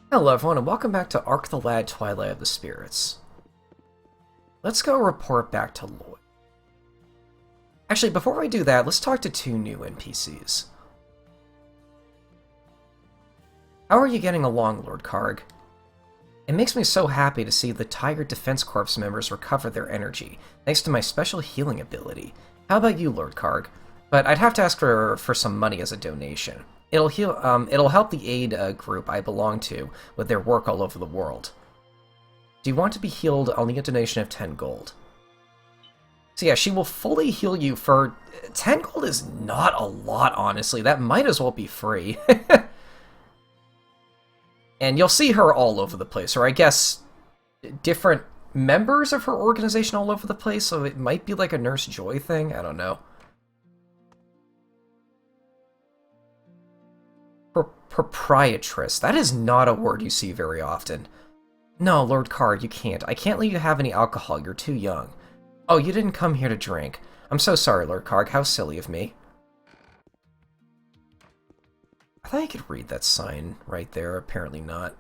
Hello everyone, and welcome back to Ark the Lad Twilight of the Spirits. Let's go report back to Lloyd. Actually, before we do that, let's talk to two new NPCs. How are you getting along, Lord Karg? It makes me so happy to see the Tiger Defense Corps members recover their energy, thanks to my special healing ability. How about you, Lord Karg? But I'd have to ask for some money as a donation. It'll help the aid group I belong to with their work all over the world. Do you want to be healed? I'll need a donation of 10 gold. So yeah, she will fully heal you for 10 gold is not a lot, honestly. That might as well be free. And you'll see her all over the place, or I guess different members of her organization all over the place, so it might be like a Nurse Joy thing, I don't know. Proprietress. That is not a word you see very often. No, Lord Karg, you can't. I can't let you have any alcohol. You're too young. Oh, you didn't come here to drink. I'm so sorry, Lord Karg. How silly of me. I thought I could read that sign right there. Apparently not.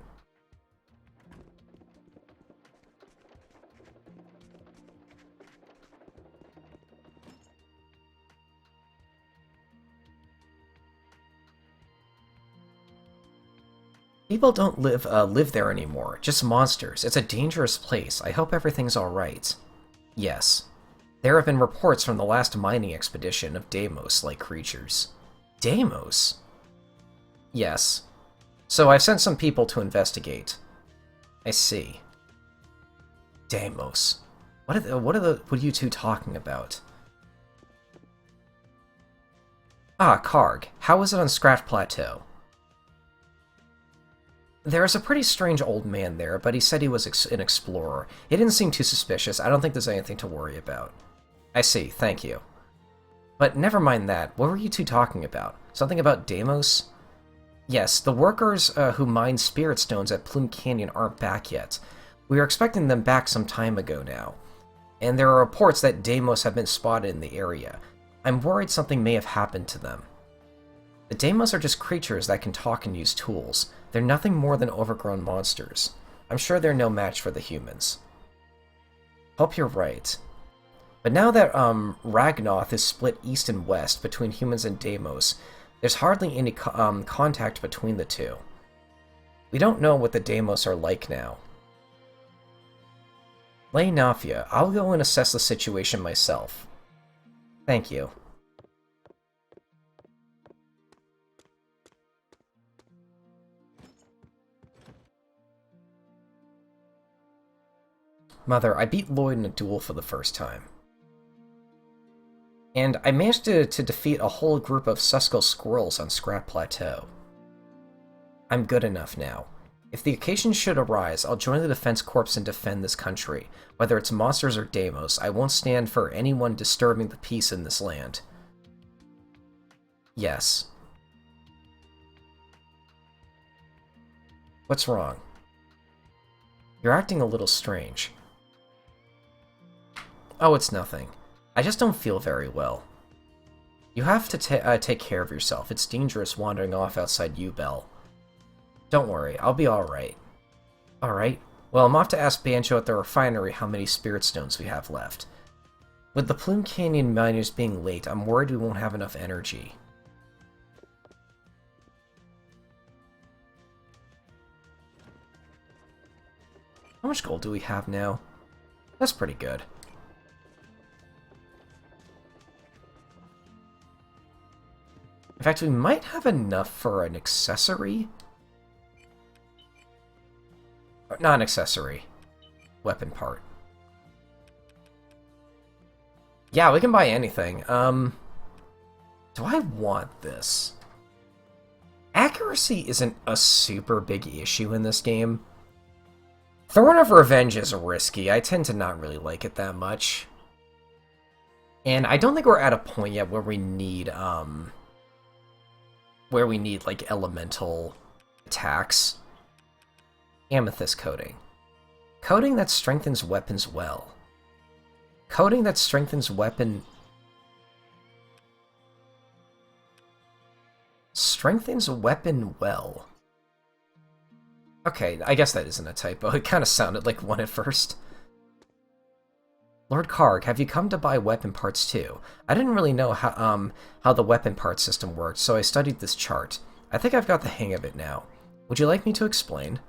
People don't live there anymore. Just monsters. It's a dangerous place. I hope everything's alright. Yes. There have been reports from the last mining expedition of Deimos-like creatures. Deimos? Yes. So I've sent some people to investigate. I see. Deimos. What are you two talking about? Ah, Karg. How is it on Scrat Plateau? There's a pretty strange old man there, but he said he was an explorer. He didn't seem too suspicious. I don't think there's anything to worry about. I see, thank you. But never mind that. What were you two talking about? Something about Deimos? Yes, the workers who mined spirit stones at Plume Canyon aren't back yet. We were expecting them back some time ago now. And there are reports that Deimos have been spotted in the area. I'm worried something may have happened to them. The Deimos are just creatures that can talk and use tools. They're nothing more than overgrown monsters. I'm sure they're no match for the humans. Hope you're right. But now that Ragnoth is split east and west between humans and Deimos, there's hardly any contact between the two. We don't know what the Deimos are like now. Lay Nafia, I'll go and assess the situation myself. Thank you. Mother, I beat Lloyd in a duel for the first time. And I managed to defeat a whole group of Susco squirrels on Scrap Plateau. I'm good enough now. If the occasion should arise, I'll join the Defense Corps and defend this country. Whether it's monsters or Deimos, I won't stand for anyone disturbing the peace in this land. Yes. What's wrong? You're acting a little strange. Oh, it's nothing. I just don't feel very well. You have to take care of yourself. It's dangerous wandering off outside U-Bell. Don't worry, I'll be alright. Alright? Well, I'm off to ask Banjo at the refinery how many spirit stones we have left. With the Plume Canyon miners being late, I'm worried we won't have enough energy. How much gold do we have now? That's pretty good. In fact, we might have enough for an accessory. Not an accessory. Weapon part. Yeah, we can buy anything. Do I want this? Accuracy isn't a super big issue in this game. Thorn of Revenge is risky. I tend to not really like it that much. And I don't think we're at a point yet where we need, like, elemental attacks. Amethyst coating. Coating that strengthens weapons well. Coating that strengthens weapon... Strengthens weapon well. Okay, I guess that isn't a typo. It kind of sounded like one at first. Lord Karg, have you come to buy weapon parts too? I didn't really know how the weapon part system worked, so I studied this chart. I think I've got the hang of it now. Would you like me to explain?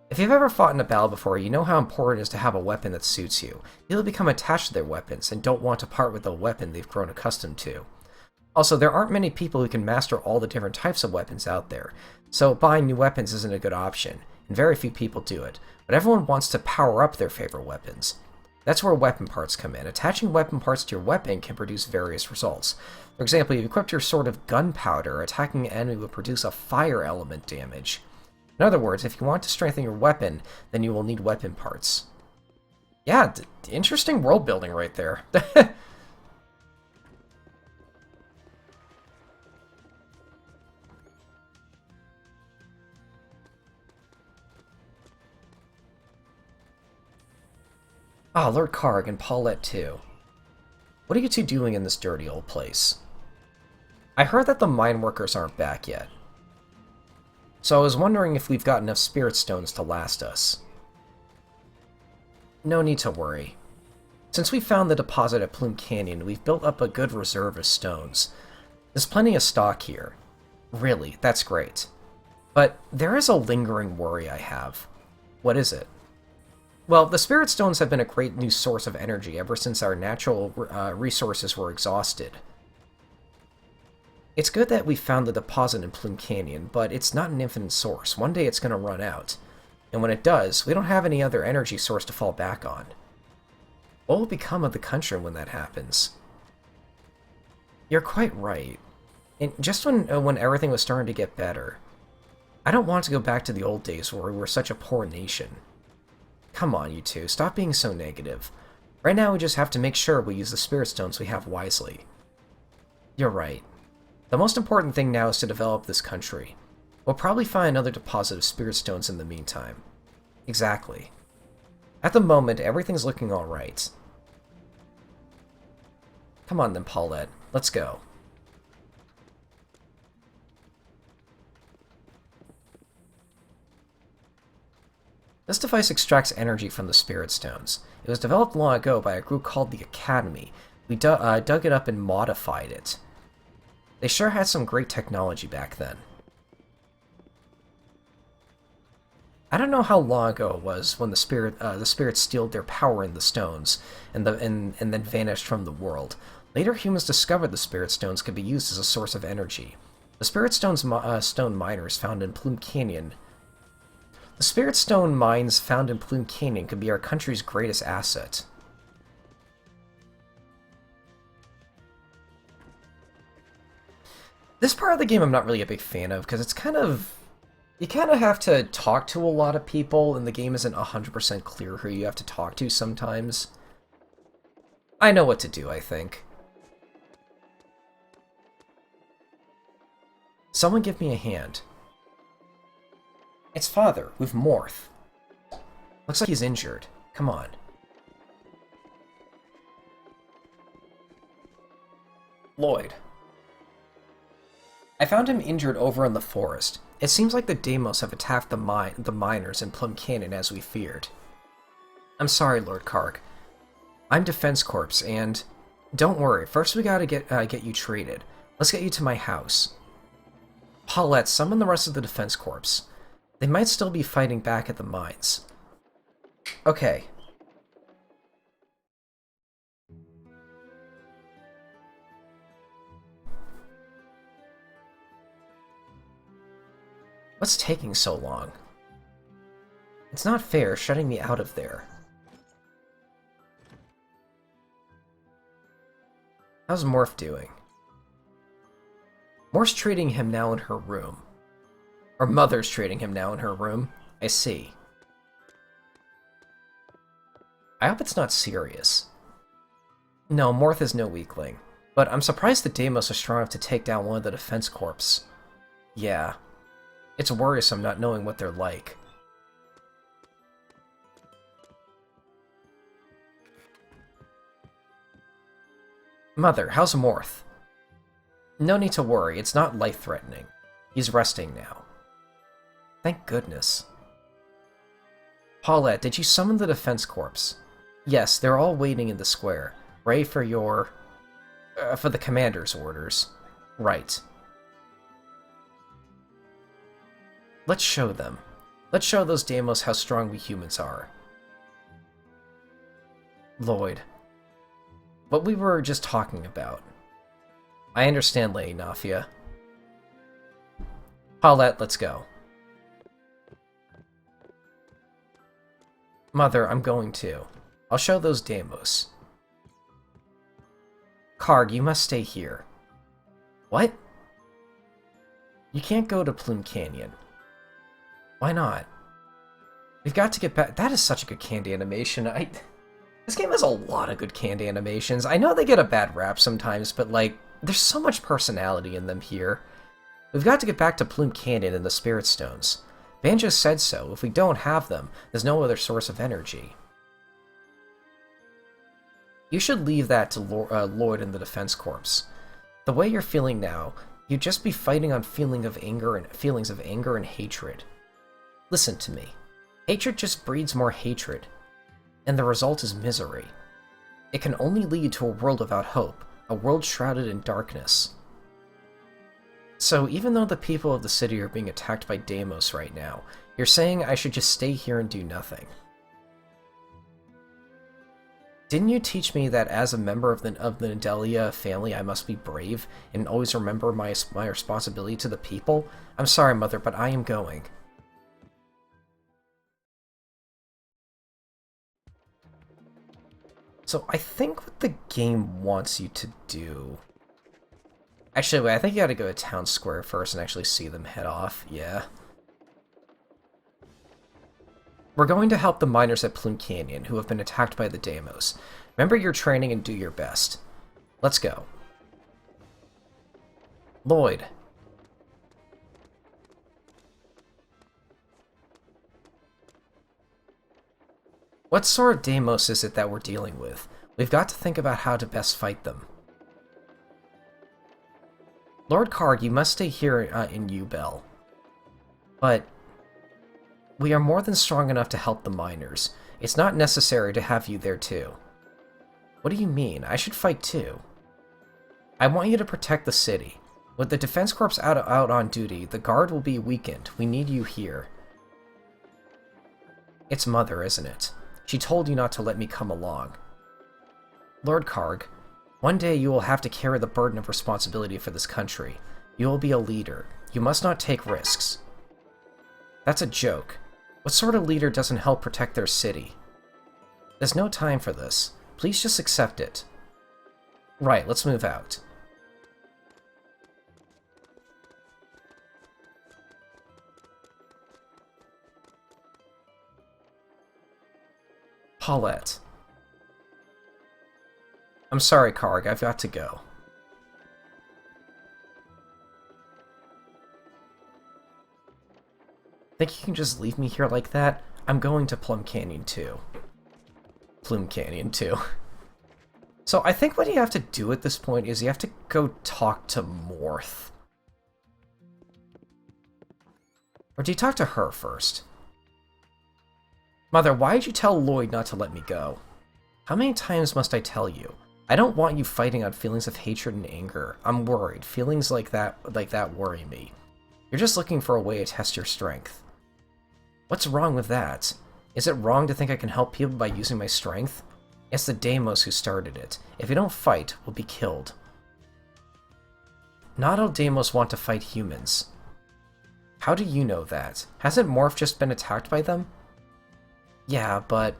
If you've ever fought in a battle before, you know how important it is to have a weapon that suits you. People become attached to their weapons and don't want to part with the weapon they've grown accustomed to. Also, there aren't many people who can master all the different types of weapons out there, so buying new weapons isn't a good option, and very few people do it. But everyone wants to power up their favorite weapons. That's where weapon parts come in. Attaching weapon parts to your weapon can produce various results. For example, if you equipped your sword of gunpowder, attacking an enemy will produce a fire element damage. In other words, if you want to strengthen your weapon, then you will need weapon parts. Yeah, interesting world building right there. Ah, Lord Karg and Paulette too. What are you two doing in this dirty old place? I heard that the mine workers aren't back yet. So I was wondering if we've got enough spirit stones to last us. No need to worry. Since we found the deposit at Plume Canyon, we've built up a good reserve of stones. There's plenty of stock here. Really, that's great. But there is a lingering worry I have. What is it? Well, the Spirit Stones have been a great new source of energy ever since our natural resources were exhausted. It's good that we found the deposit in Plume Canyon, but it's not an infinite source. One day it's going to run out. And when it does, we don't have any other energy source to fall back on. What will become of the country when that happens? You're quite right. And just when everything was starting to get better, I don't want to go back to the old days where we were such a poor nation. Come on, you two, stop being so negative. Right now we just have to make sure we use the Spirit Stones we have wisely. You're right. The most important thing now is to develop this country. We'll probably find another deposit of Spirit Stones in the meantime. Exactly. At the moment, everything's looking alright. Come on then, Paulette. Let's go. This device extracts energy from the Spirit Stones. It was developed long ago by a group called the Academy. We dug it up and modified it. They sure had some great technology back then. I don't know how long ago it was when the spirits stealed their power in the stones and then vanished from the world. Later, humans discovered the Spirit Stones could be used as a source of energy. The Spirit Stones stone miners found in Plume Canyon. The Spirit Stone mines found in Plume Canyon could be our country's greatest asset. This part of the game I'm not really a big fan of, because it's you kind of have to talk to a lot of people, and the game isn't 100% clear who you have to talk to sometimes. I know what to do, I think. Someone give me a hand. It's Father, with Morth. Looks like he's injured. Come on. Lloyd. I found him injured over in the forest. It seems like the Deimos have attacked the miners in Plume Canyon as we feared. I'm sorry, Lord Karg. I'm Defense Corps, and don't worry. First we gotta get you treated. Let's get you to my house. Paulette, summon the rest of the Defense Corps. They might still be fighting back at the mines. Okay. What's taking so long? It's not fair shutting me out of there. How's Morph doing? Morph's treating him now in her room. Or Mother's treating him now in her room. I see. I hope it's not serious. No, Morph is no weakling. But I'm surprised the Deimos are strong enough to take down one of the Defense Corps. Yeah. It's worrisome not knowing what they're like. Mother, how's Morth? No need to worry, it's not life-threatening. He's resting now. Thank goodness. Paulette, did you summon the Defense Corps? Yes, they're all waiting in the square. Ready for your... for the commander's orders. Right. Let's show them. Let's show those Deimos how strong we humans are. Lloyd. What we were just talking about. I understand, Lady Nafia. Paulette, let's go. Mother, I'm going to. I'll show those Deimos. Karg, you must stay here. What? You can't go to Plume Canyon. Why not? We've got to get back... That is such a good candy animation. This game has a lot of good candy animations. I know they get a bad rap sometimes, but, like, there's so much personality in them here. We've got to get back to Plume Canyon and the Spirit Stones. Banjo said so. If we don't have them, there's no other source of energy. You should leave that to Lloyd and the Defense Corps. The way you're feeling now, you'd just be fighting on feelings of anger and hatred. Listen to me. Hatred just breeds more hatred, and the result is misery. It can only lead to a world without hope, a world shrouded in darkness. So even though the people of the city are being attacked by Deimos right now, you're saying I should just stay here and do nothing. Didn't you teach me that as a member of the Nedelia family I must be brave and always remember my responsibility to the people? I'm sorry, Mother, but I am going. So I think what the game wants you to do... Actually, wait, I think you gotta go to Town Square first and actually see them head off, yeah. We're going to help the miners at Plume Canyon, who have been attacked by the Deimos. Remember your training and do your best. Let's go. Lloyd. What sort of Deimos is it that we're dealing with? We've got to think about how to best fight them. Lord Karg, you must stay here in Ubel. But we are more than strong enough to help the miners. It's not necessary to have you there too. What do you mean? I should fight too. I want you to protect the city. With the Defense Corps out on duty, the guard will be weakened. We need you here. It's Mother, isn't it? She told you not to let me come along. Lord Karg, one day you will have to carry the burden of responsibility for this country. You will be a leader. You must not take risks. That's a joke. What sort of leader doesn't help protect their city? There's no time for this. Please just accept it. Right, let's move out. Paulette. I'm sorry, Karg, I've got to go. Think you can just leave me here like that? I'm going to Plume Canyon too. Plume Canyon too. So I think what you have to do at this point is you have to go talk to Morth. Or do you talk to her first? Mother, why did you tell Lloyd not to let me go? How many times must I tell you? I don't want you fighting on feelings of hatred and anger. I'm worried. Feelings like that worry me. You're just looking for a way to test your strength. What's wrong with that? Is it wrong to think I can help people by using my strength? It's the Deimos who started it. If you don't fight, we'll be killed. Not all Deimos want to fight humans. How do you know that? Hasn't Morph just been attacked by them? Yeah, but...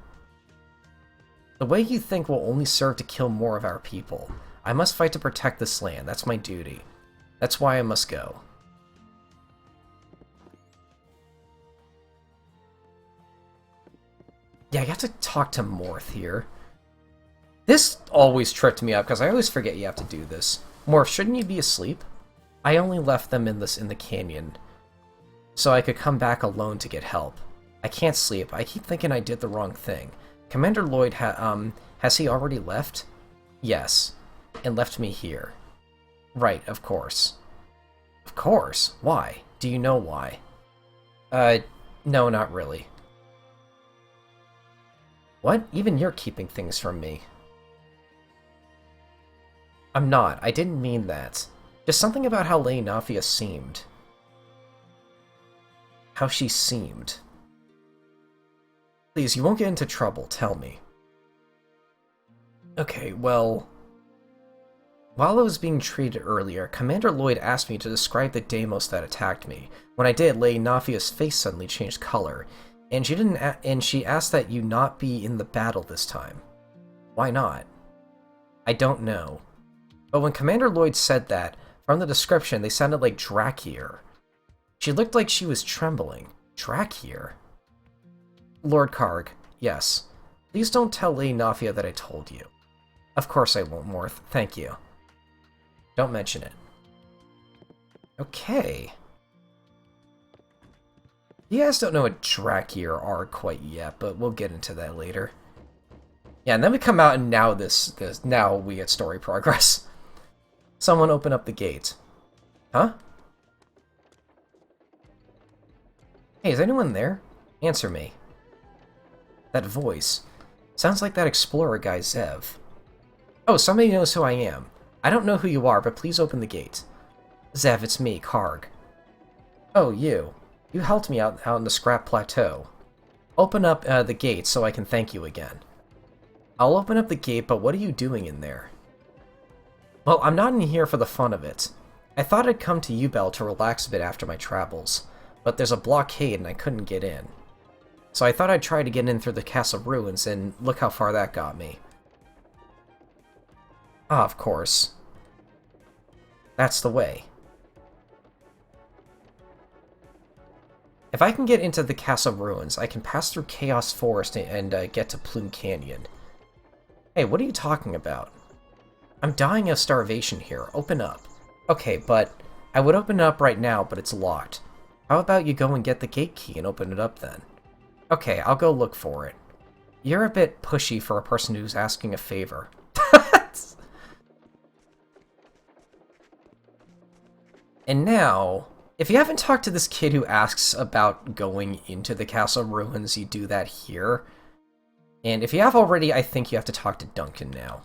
the way you think will only serve to kill more of our people. I must fight to protect this land. That's my duty. That's why I must go. Yeah, I got to talk to Morth here. This always tripped me up, because I always forget you have to do this. Morph, shouldn't you be asleep? I only left them in the canyon, so I could come back alone to get help. I can't sleep. I keep thinking I did the wrong thing. Commander Lloyd has he already left? Yes, and left me here. Right, of course. Of course? Why? Do you know why? Uh, no, not really. What? Even you're keeping things from me. I'm not. I didn't mean that. Just something about how Leonafia seemed. How she seemed. Please, you won't get into trouble, tell me. Okay, well... While I was being treated earlier, Commander Lloyd asked me to describe the Deimos that attacked me. When I did, Leonafia's face suddenly changed color, and she asked that you not be in the battle this time. Why not? I don't know. But when Commander Lloyd said that, from the description, they sounded like Drakir. She looked like she was trembling. Drakir? Lord Karg, yes. Please don't tell Leonafia that I told you. Of course I won't, Morth. Thank you. Don't mention it. Okay. You guys don't know what Drakir are quite yet, but we'll get into that later. Yeah, and then we come out and now we get story progress. Someone open up the gate. Huh? Hey, is anyone there? Answer me. That voice. Sounds like that explorer guy, Zev. Oh, somebody knows who I am. I don't know who you are, but please open the gate. Zev, it's me, Karg. Oh, you. You helped me out in the Scrap Plateau. Open up the gate so I can thank you again. I'll open up the gate, but what are you doing in there? Well, I'm not in here for the fun of it. I thought I'd come to Ubel to relax a bit after my travels, but there's a blockade and I couldn't get in. So I thought I'd try to get in through the castle ruins, and look how far that got me. Ah, of course. That's the way. If I can get into the castle ruins, I can pass through Chaos Forest and get to Plume Canyon. Hey, what are you talking about? I'm dying of starvation here. Open up. Okay, but I would open it up right now, but it's locked. How about you go and get the gate key and open it up then? Okay, I'll go look for it. You're a bit pushy for a person who's asking a favor. And now, if you haven't talked to this kid who asks about going into the castle ruins, you do that here. And if you have already, I think you have to talk to Duncan now.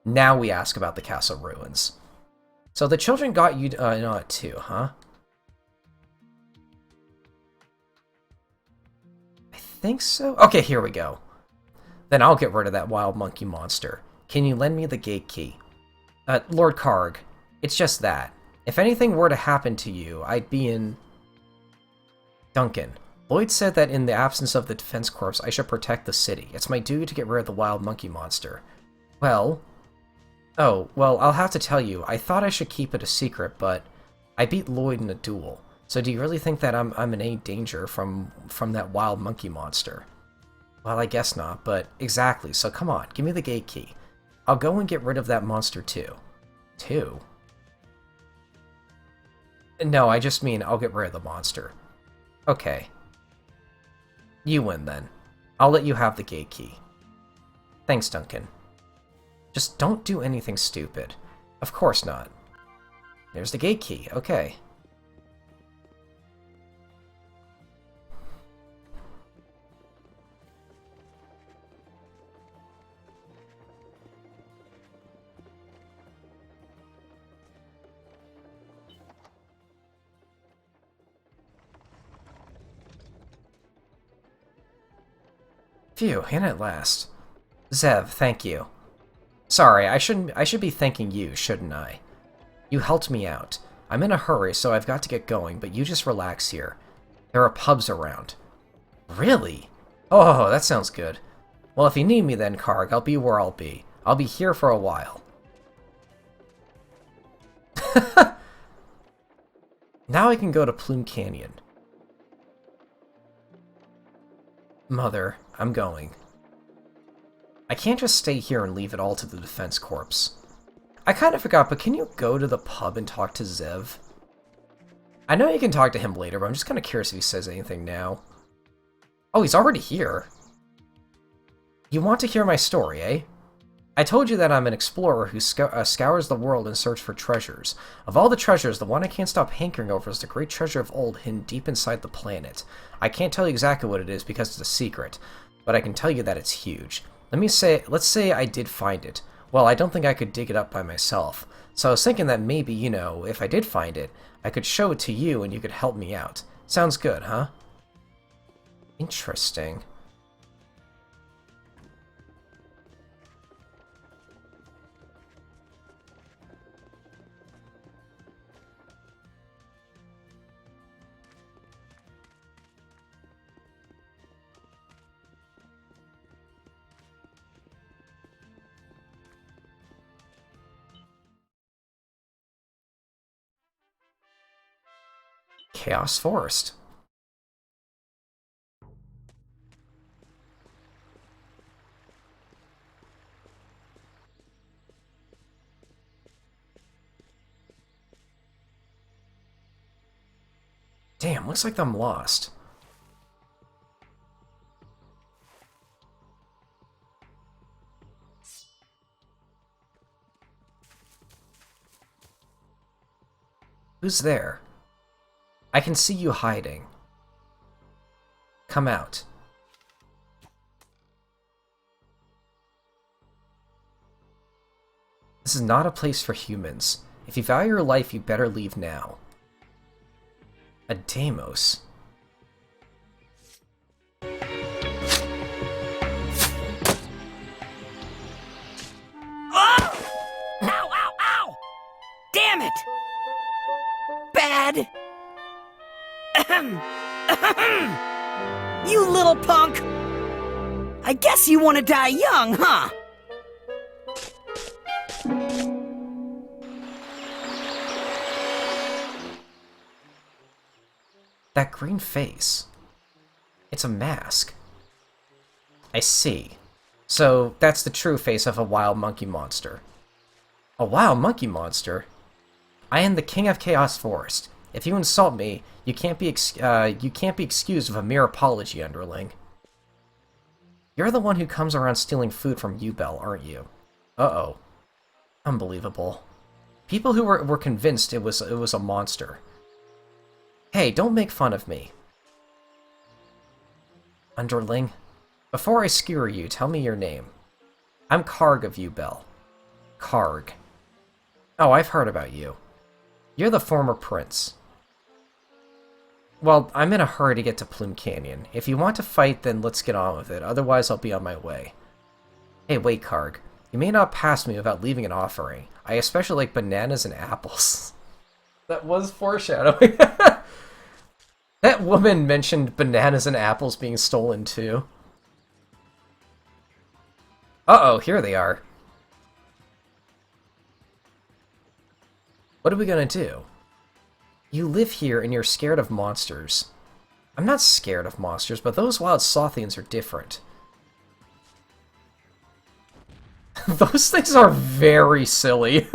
Now we ask about the castle ruins. So the children got you not too, huh? I think so. Okay, here we go. Then I'll get rid of that wild monkey monster. Can you lend me the gate key? Lord Karg, it's just that. If anything were to happen to you, I'd be in... Duncan. Lloyd said that in the absence of the Defense Corps, I should protect the city. It's my duty to get rid of the wild monkey monster. Well... Oh, well, I'll have to tell you, I thought I should keep it a secret, but I beat Lloyd in a duel. So do you really think that I'm in any danger from that wild monkey monster? Well, I guess not, but exactly, so come on, give me the gate key. I'll go and get rid of that monster too. Too? No, I just mean I'll get rid of the monster. Okay. You win then. I'll let you have the gate key. Thanks, Duncan. Just don't do anything stupid. Of course not. There's the gate key, okay. Phew, in at last. Zev, thank you. Sorry, I should be thanking you, shouldn't I? You helped me out. I'm in a hurry, so I've got to get going, but you just relax here. There are pubs around. Really? Oh, that sounds good. Well, if you need me then, Karg, I'll be where I'll be. I'll be here for a while. Now I can go to Plume Canyon. Mother, I'm going. I can't just stay here and leave it all to the Defense Corps. I kind of forgot, but can you go to the pub and talk to Zev? I know you can talk to him later, but I'm just kind of curious if he says anything now. Oh, he's already here. You want to hear my story, eh? I told you that I'm an explorer who scours the world in search for treasures. Of all the treasures, the one I can't stop hankering over is the great treasure of old hidden deep inside the planet. I can't tell you exactly what it is because it's a secret, but I can tell you that it's huge. Let's say I did find it. Well, I don't think I could dig it up by myself. So I was thinking that maybe, you know, if I did find it, I could show it to you and you could help me out. Sounds good, huh? Interesting. Chaos Forest. Damn, looks like I'm lost. Who's there? I can see you hiding. Come out. This is not a place for humans. If you value your life, you better leave now. A Deimos. Oh! Ow, ow, ow! Damn it! Bad! Ahem. Ahem. You little punk! I guess you want to die young, huh? That green face. It's a mask. I see. So that's the true face of a wild monkey monster. A wild monkey monster? I am the king of Chaos Forest. If you insult me, you can't be excused of a mere apology, underling. You're the one who comes around stealing food from Ubel, aren't you? Uh-oh. Unbelievable. People who were convinced it was a monster. Hey, don't make fun of me. Underling, before I skewer you, tell me your name. I'm Karg of Ubel. Karg. Oh, I've heard about you. You're the former prince. Well, I'm in a hurry to get to Plume Canyon. If you want to fight, then let's get on with it. Otherwise, I'll be on my way. Hey, wait, Karg. You may not pass me without leaving an offering. I especially like bananas and apples. That was foreshadowing. That woman mentioned bananas and apples being stolen, too. Uh-oh, here they are. What are we gonna do? You live here and you're scared of monsters. I'm not scared of monsters, but those wild Sothians are different. Those things are very silly.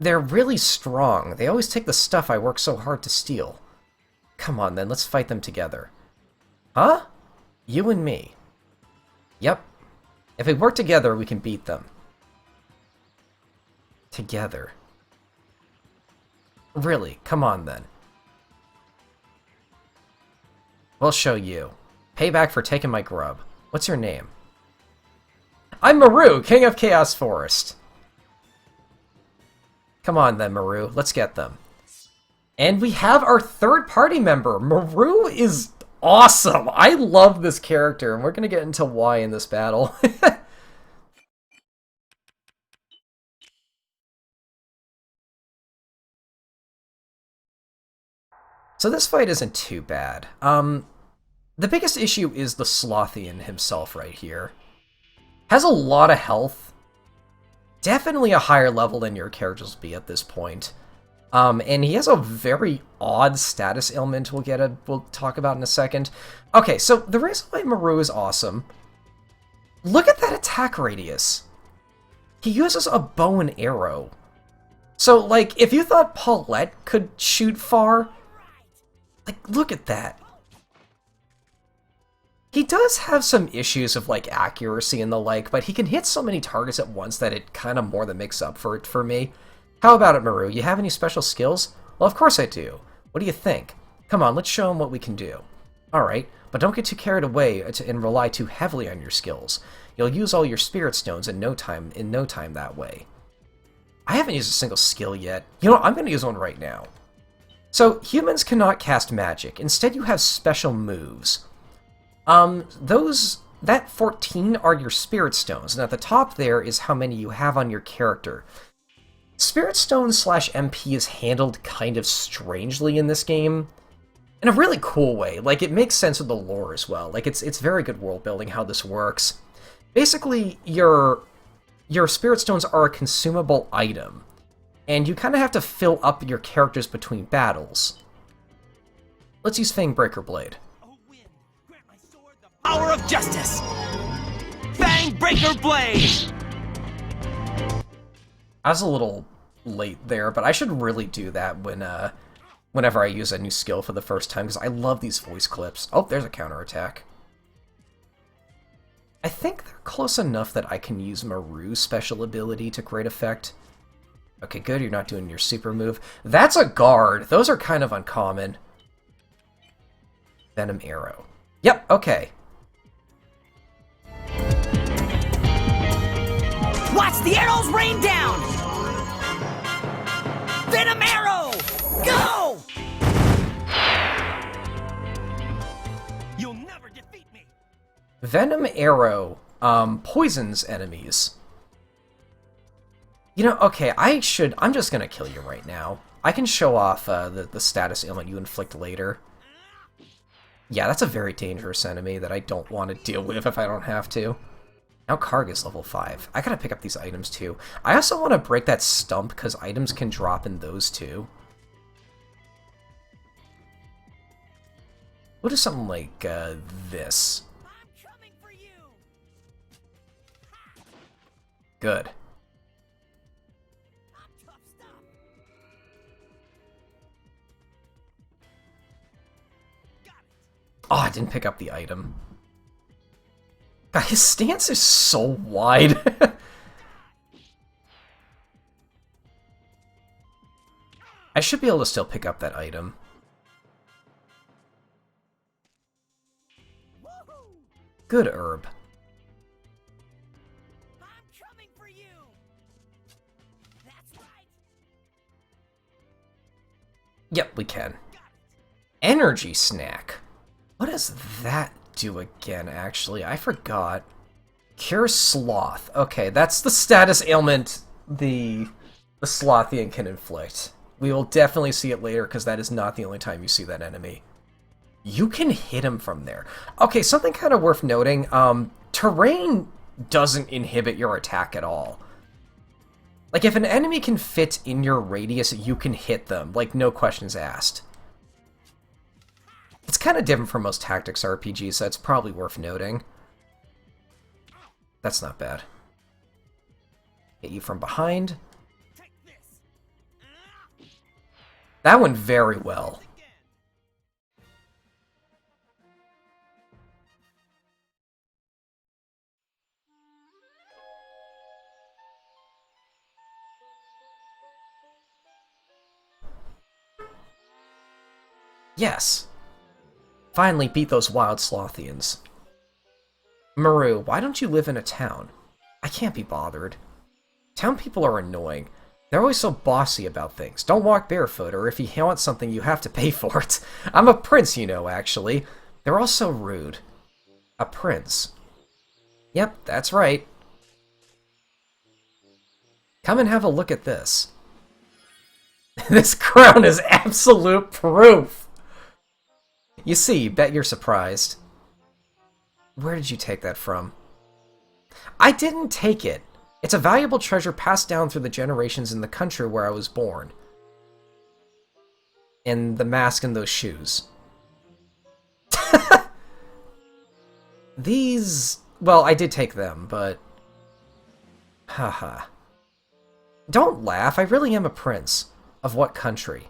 They're really strong. They always take the stuff I work so hard to steal. Come on then, let's fight them together. Huh? You and me. Yep. If we work together, we can beat them. Together. Really, come on then. We'll show you. Payback for taking my grub. What's your name? I'm Maru, King of Chaos Forest. Come on then, Maru. Let's get them. And we have our third party member. Maru is awesome. I love this character, and we're going to get into why in this battle. So this fight isn't too bad. The biggest issue is the Slothian himself right here. Has a lot of health. Definitely a higher level than your characters will be at this point. And he has a very odd status ailment we'll talk about in a second. Okay, so the reason why Maru is awesome... Look at that attack radius. He uses a bow and arrow. So, like, if you thought Paulette could shoot far... Like, look at that. He does have some issues of, like, accuracy and the like, but he can hit so many targets at once that it kind of more than makes up for it for me. How about it, Maru? You have any special skills? Well, of course I do. What do you think? Come on, let's show him what we can do. Alright, but don't get too carried away and rely too heavily on your skills. You'll use all your spirit stones in no time that way. I haven't used a single skill yet. You know what? I'm going to use one right now. So, humans cannot cast magic. Instead, you have special moves. That 14 are your spirit stones, and at the top there is how many you have on your character. Spirit stones / MP is handled kind of strangely in this game. In a really cool way. Like, it makes sense with the lore as well. Like, it's very good world building how this works. Basically, your spirit stones are a consumable item, and you kind of have to fill up your characters between battles. Let's use Fangbreaker Blade. O wind, grant my sword the power of justice! Fangbreaker Blade! I was a little late there, but I should really do that whenever I use a new skill for the first time, because I love these voice clips. Oh, there's a counterattack. I think they're close enough that I can use Maru's special ability to great effect. Okay, good, you're not doing your super move. That's a guard! Those are kind of uncommon. Venom Arrow. Yep, okay. Watch the arrows rain down! Venom Arrow! Go! You'll never defeat me! Venom Arrow poisons enemies. You know, okay, I'm just gonna kill you right now. I can show off the status ailment you inflict later. Yeah, that's a very dangerous enemy that I don't want to deal with if I don't have to. Now Karg is level 5. I gotta pick up these items too. I also want to break that stump because items can drop in those too. We'll do something like this. I'm coming for you! Good. I'm tough stuff. Got it. Oh, I didn't pick up the item. God, his stance is so wide. I should be able to still pick up that item. Woohoo! Good herb. I'm coming for you! That's right! Yep, we can. Energy snack. What does that do again, actually? I forgot. Cure sloth. Okay, that's the status ailment the Slothian can inflict. We will definitely see it later, because that is not the only time you see that enemy. You can hit him from there. Okay, something kind of worth noting. Terrain doesn't inhibit your attack at all. Like, if an enemy can fit in your radius, you can hit them. Like, no questions asked. It's kind of different from most tactics RPGs, so it's probably worth noting. That's not bad. Hit you from behind. Take this! That went very well. Yes. Finally beat those wild Slothians. Maru, why don't you live in a town? I can't be bothered. Town people are annoying. They're always so bossy about things. Don't walk barefoot, or if you want something, you have to pay for it. I'm a prince, you know, actually. They're all so rude. A prince. Yep, that's right. Come and have a look at this. This crown is absolute proof! You see, bet you're surprised. Where did you take that from? I didn't take it. It's a valuable treasure passed down through the generations in the country where I was born. And the mask and those shoes. These... Well, I did take them, but... Haha. Don't laugh, I really am a prince. Of what country?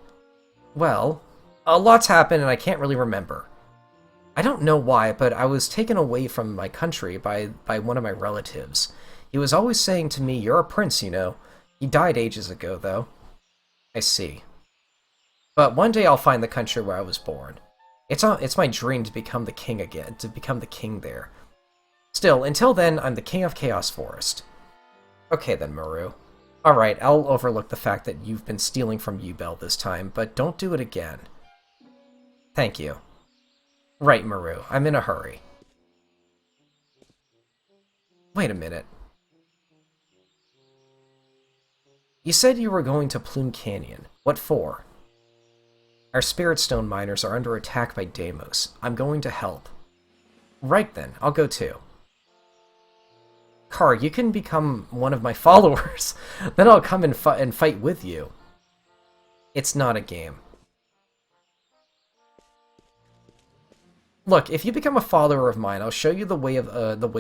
Well, a lot's happened and I can't really remember. I don't know why, but I was taken away from my country by one of my relatives. He was always saying to me, "You're a prince, you know." He died ages ago, though. I see. But one day I'll find the country where I was born. It's my dream to become the king again, to become the king there. Still, until then, I'm the king of Chaos Forest. Okay then, Maru. Alright, I'll overlook the fact that you've been stealing from Ubel this time, but don't do it again. Thank you. Right, Maru, I'm in a hurry. Wait a minute. You said you were going to Plume Canyon. What for? Our Spirit Stone miners are under attack by Deimos. I'm going to help. Right then, I'll go too. Car, you can become one of my followers. Then I'll come and fight with you. It's not a game. Look, if you become a follower of mine, I'll show you the way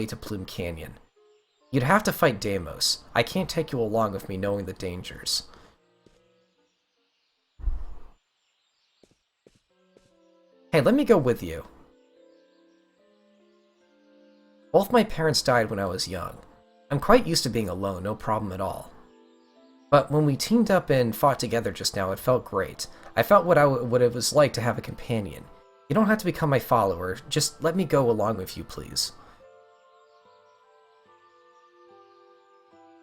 to Plume Canyon. You'd have to fight Deimos. I can't take you along with me knowing the dangers. Hey, let me go with you. Both my parents died when I was young. I'm quite used to being alone, no problem at all. But when we teamed up and fought together just now, it felt great. I felt what it was like to have a companion. You don't have to become my follower, just let me go along with you, please.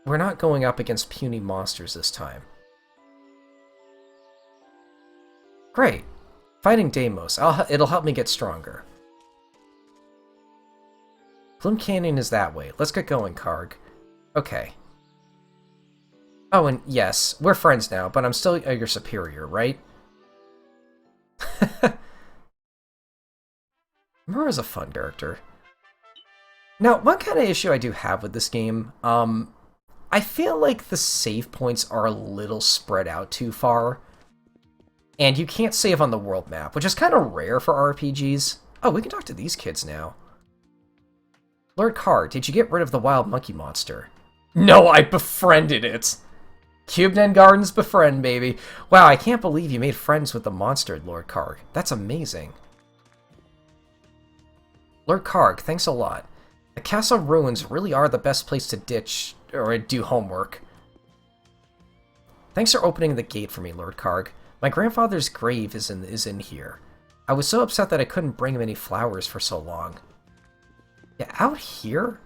We're not going up against puny monsters this time. Great. Fighting Deimos, it'll help me get stronger. Plume Canyon is that way. Let's get going, Karg. Okay. Oh, and yes, we're friends now, but I'm still your superior, right? Mura's a fun character. Now, one kind of issue I do have with this game, I feel like the save points are a little spread out too far. And you can't save on the world map, which is kind of rare for RPGs. Oh, we can talk to these kids now. Lord Carr, did you get rid of the wild monkey monster? No, I befriended it! Cubeden Gardens befriend, baby. Wow, I can't believe you made friends with the monster, Lord Karg. That's amazing. Lord Karg, thanks a lot. The castle ruins really are the best place to ditch or do homework. Thanks for opening the gate for me, Lord Karg. My grandfather's grave is in here. I was so upset that I couldn't bring him any flowers for so long. Yeah, out here?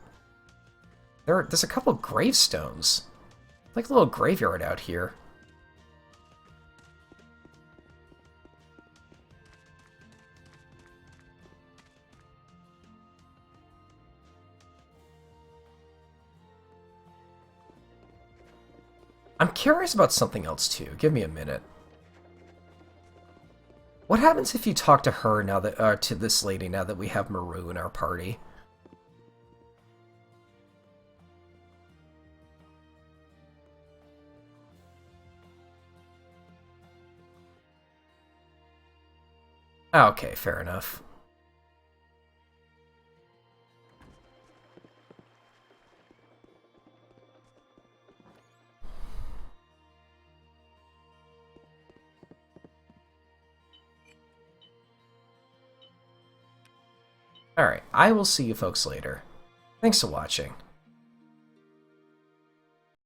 There's a couple gravestones. Like a little graveyard out here. I'm curious about something else too. Give me a minute. What happens if you talk to her now that, to this lady now that we have Maru in our party? Okay, fair enough. Alright, I will see you folks later. Thanks for watching.